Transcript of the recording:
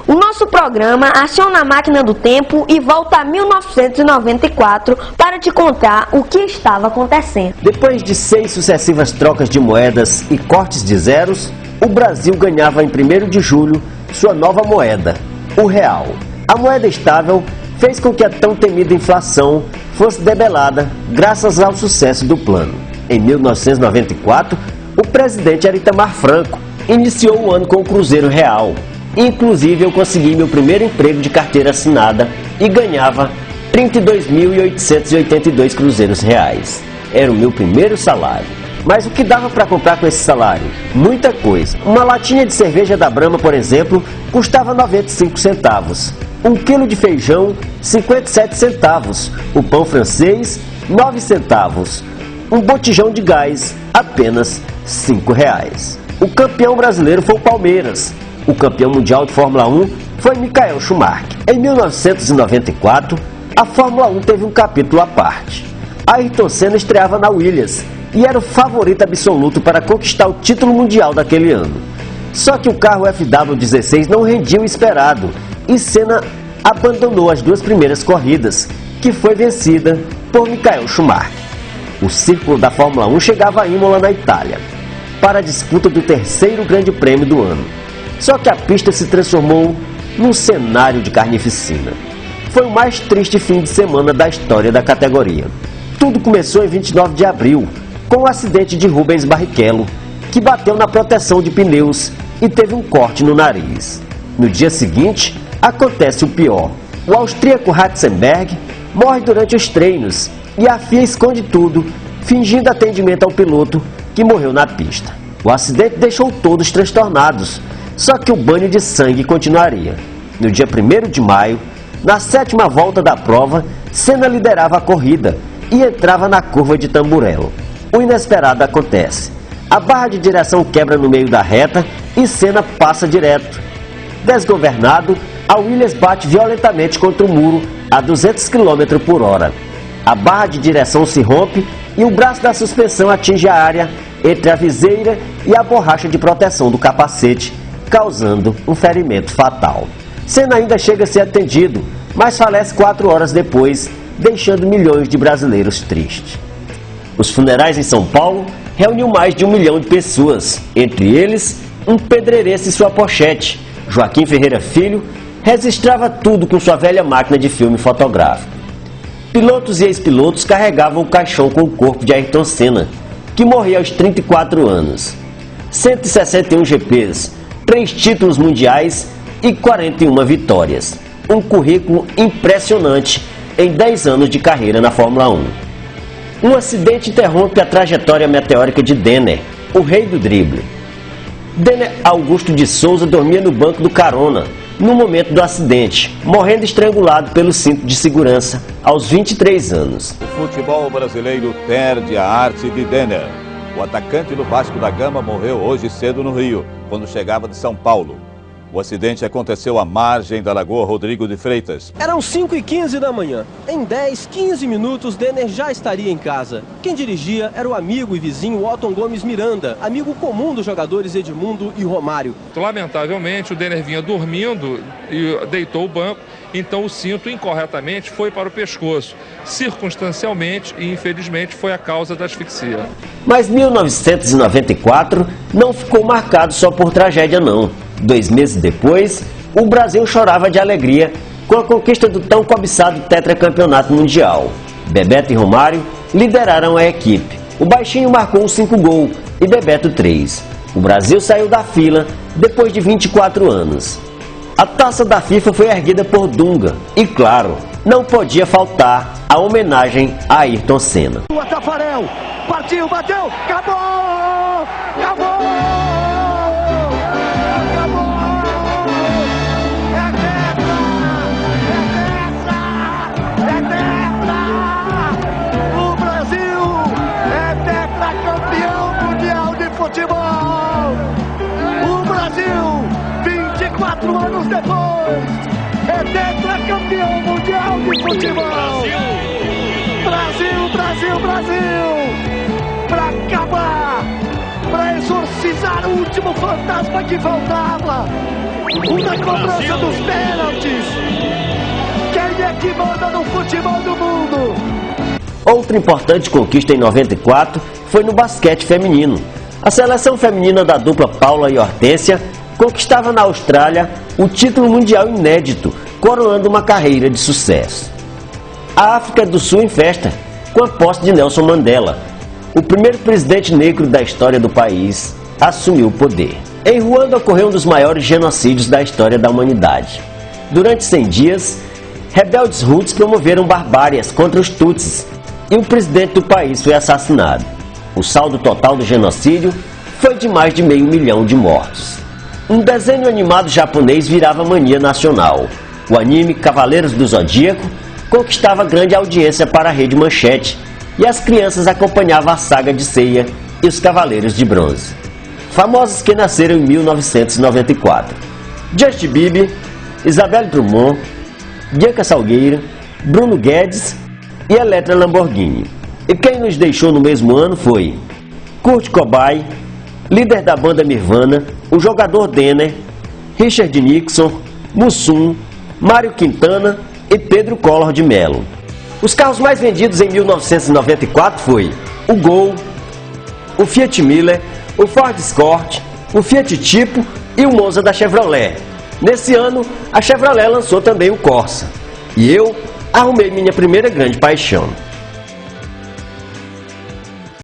O nosso programa aciona a máquina do tempo e volta a 1994 para te contar o que estava acontecendo. Depois de 6 sucessivas trocas de moedas e cortes de zeros, o Brasil ganhava em 1º de julho sua nova moeda, o real. A moeda estável fez com que a tão temida inflação fosse debelada graças ao sucesso do plano. Em 1994, o presidente Itamar Franco iniciou o ano com o Cruzeiro Real. Inclusive, eu consegui meu primeiro emprego de carteira assinada e ganhava 32.882 cruzeiros reais. Era o meu primeiro salário. Mas o que dava para comprar com esse salário? Muita coisa. Uma latinha de cerveja da Brahma, por exemplo, custava 95 centavos. 1 quilo de feijão, 57 centavos. O pão francês, 9 centavos. Um botijão de gás, apenas 5 reais. O campeão brasileiro foi o Palmeiras. O campeão mundial de Fórmula 1 foi Michael Schumacher. Em 1994, a Fórmula 1 teve um capítulo à parte. Ayrton Senna estreava na Williams e era o favorito absoluto para conquistar o título mundial daquele ano. Só que o carro FW16 não rendia o esperado e Senna abandonou as 2 primeiras corridas, que foi vencida por Michael Schumacher. O círculo da Fórmula 1 chegava a Imola, na Itália, para a disputa do 3º grande prêmio do ano. Só que a pista se transformou num cenário de carnificina. Foi o mais triste fim de semana da história da categoria. Tudo começou em 29 de abril, com o acidente de Rubens Barrichello, que bateu na proteção de pneus e teve um corte no nariz. No dia seguinte, acontece o pior. O austríaco Ratzenberger morre durante os treinos e a FIA esconde tudo, fingindo atendimento ao piloto que morreu na pista. O acidente deixou todos transtornados, só que o banho de sangue continuaria. No dia 1º de maio, na 7ª volta da prova, Senna liderava a corrida e entrava na curva de Tamburello. O inesperado acontece. A barra de direção quebra no meio da reta e Senna passa direto. Desgovernado, a Williams bate violentamente contra o muro a 200 km por hora. A barra de direção se rompe e o braço da suspensão atinge a área entre a viseira e a borracha de proteção do capacete, causando um ferimento fatal. Senna ainda chega a ser atendido, mas falece 4 horas depois, deixando milhões de brasileiros tristes. Os funerais em São Paulo reuniu mais de 1 milhão de pessoas, entre eles um pedreirense e sua pochete. Joaquim Ferreira Filho registrava tudo com sua velha máquina de filme fotográfico. Pilotos e ex-pilotos carregavam o caixão com o corpo de Ayrton Senna, que morria aos 34 anos. 161 GPs, 3 títulos mundiais e 41 vitórias. Um currículo impressionante em 10 anos de carreira na Fórmula 1. Um acidente interrompe a trajetória meteórica de Denner, o rei do drible. Denner Augusto de Souza dormia no banco do carona no momento do acidente, morrendo estrangulado pelo cinto de segurança aos 23 anos. O futebol brasileiro perde a arte de Denner. O atacante do Vasco da Gama morreu hoje cedo no Rio, quando chegava de São Paulo. O acidente aconteceu à margem da Lagoa Rodrigo de Freitas. Eram 5h15 da manhã. Em 10, 15 minutos, Denner já estaria em casa. Quem dirigia era o amigo e vizinho Otton Gomes Miranda, amigo comum dos jogadores Edmundo e Romário. Lamentavelmente, o Denner vinha dormindo e deitou o banco, então o cinto incorretamente foi para o pescoço. Circunstancialmente e infelizmente foi a causa da asfixia. Mas 1994 não ficou marcado só por tragédia não. 2 meses depois, o Brasil chorava de alegria com a conquista do tão cobiçado tetracampeonato mundial. Bebeto e Romário lideraram a equipe. O baixinho marcou um 5 gol e Bebeto 3. O Brasil saiu da fila depois de 24 anos. A taça da FIFA foi erguida por Dunga e, claro, não podia faltar a homenagem a Ayrton Senna. O Tafarel partiu, bateu, acabou! Acabou! O Brasil, 24 anos depois, é tetracampeão mundial de futebol. Brasil, Brasil, Brasil! Para acabar, para exorcizar o último fantasma que faltava, Uma cobrança dos pênaltis. Quem é que manda no futebol do mundo? Outra importante conquista em 94 foi no basquete feminino. A seleção feminina da dupla Paula e Hortência conquistava na Austrália o título mundial inédito, coroando uma carreira de sucesso. A África do Sul em festa, com a posse de Nelson Mandela. O primeiro presidente negro da história do país assumiu o poder. Em Ruanda ocorreu um dos maiores genocídios da história da humanidade. Durante 100 dias, rebeldes hutus promoveram barbáries contra os Tutsis e o presidente do país foi assassinado. O saldo total do genocídio foi de mais de 500 mil de mortos. Um desenho animado japonês virava mania nacional. O anime Cavaleiros do Zodíaco conquistava grande audiência para a Rede Manchete e as crianças acompanhavam a saga de Seiya e os Cavaleiros de Bronze. Famosos que nasceram em 1994. Justin Bieber, Isabelle Drummond, Bianca Salgueiro, Bruno Guedes e Elettra Lamborghini. E quem nos deixou no mesmo ano foi Kurt Cobain, líder da banda Nirvana, o jogador Denner, Richard Nixon, Mussum, Mário Quintana e Pedro Collor de Mello. Os carros mais vendidos em 1994 foi o Gol, o Fiat Miller, o Ford Escort, o Fiat Tipo e o Monza da Chevrolet. Nesse ano, a Chevrolet lançou também o Corsa. E eu arrumei minha primeira grande paixão.